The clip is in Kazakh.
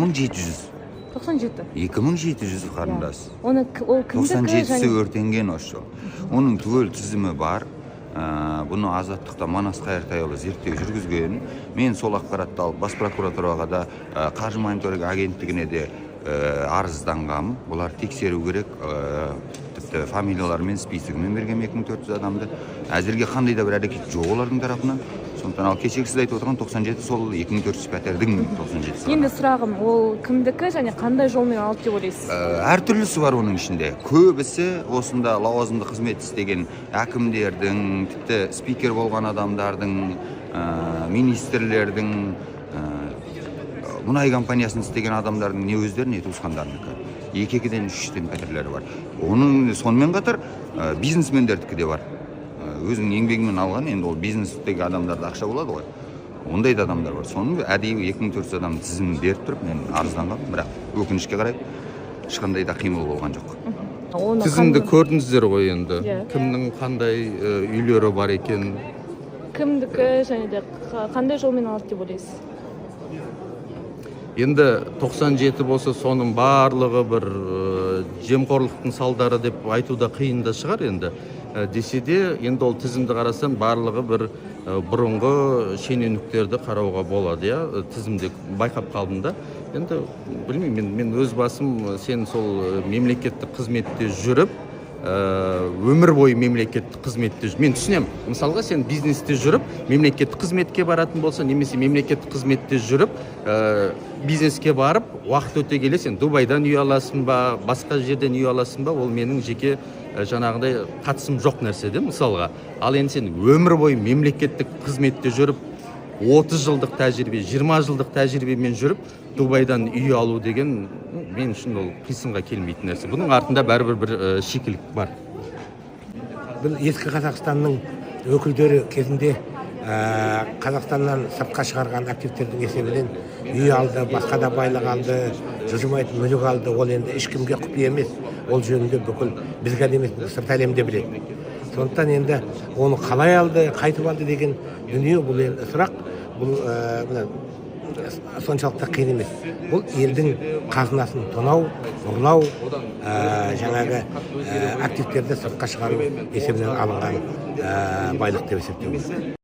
1700. 97. 2700 қарындас. Оны ол кімдікі? 97-сі өртенген ошо. Оның түгел тізімі бар. Бұны Азаттықта Манас Қайыртайұлы зерттеу жүргізген. Мен сол ақпаратты алып бас прокуратураға да қаржы мониторинг агенттігіне де арызданғам. Бұлар тексеру керек. Тіпті фамилияларымен списогімен берген 2400 адамды. Әзірге қандай да бір әрекет жоқ олардың тарапынан. Сондықтан ал кешегі сіз айтып отырған 97 сол 2400 пәтердің 97. Енді сұрағым, ол кімдікі және қандай жолмен алды деп ойлайсыз? Әртүрлісі бар оның ішінде. Көбісі осында лауазымды қызмет істеген әкімдердің, тіпті спикер болған адамдардың, министрлердің, мұнай компаниясын істеген адамдардың не өздері, не туысқандарынікі. 2-ден 3-тен пәтерлері бар. Оның сонымен қатар бизнесмендердікі де бар. Өзінің еңбегімен алған, енді ол бизнестегі адамдарда ақша болады ғой. Ондай да адамдар бар. Соның әдейі 2400 адам тізімін беріп тұрып, мен арызданғам, бірақ өкінішке қарай ешқандай да қимыл болған жоқ. Тізімді көрдіңіздер ғой енді. Кімнің қандай үйлері бар екен? Кімдікі және де қандай жолмен алды деп ойлайсыз? Енді 97 болса, соның барлығы бір жемқорлықтың салдары деп айтуда қиын да шығар енді. Десе де, енді ол тізімді қарасам, барлығы бір бұрынғы шенеуніктерді қарауға болады, тізімде байқап қалдым да. Енді білмеймін, мен өз басым, сен сол мемлекеттік қызметте жүріп, өмір бойы мемлекеттік қызметте жүріп, мен түсінем, мысалға сен бизнесте жүріп, мемлекеттік қызметке баратын болса, немесе мемлекеттік қызметте жүріп, бизнеске барып, уақыт өте келе сен Дубайдан үй аласың ба, басқа жерден үй аласың ба, ол менің жеке жаңағыдай қатысым жоқ нәрсе де, мысалға. Ал енді сен өмір бойы мемлекеттік қызметте жүріп, 30 жылдық тәжірибе, 20 жылдық тәжірибемен жүріп, Дубайдан үй алу деген мен үшін ол қисынға келмейтін нәрсе. Бұның артында бәрібір бір шикілік бар. Бұл ескі Қазақстанның өкілдері кезінде Қазақстаннан сыртқа шығарған активтердің есебінен үй алды, басқа да байлық алды, жылжымайтын мүлік алды. Ол енді ешкімге құпия емес. Ол жөнінде бүкіл бізге емес, сырт әлемде біледі. Сондықтан енді оны қалай алды, қайтып алды деген дүние бұл енді сұрақ. Бұл соншалықты қиын емес. Бұл елдің қазынасын тонау, ұрлау, жаңағы активтерді сыртқа шығару есебінен алынған байлық деп есептеймін.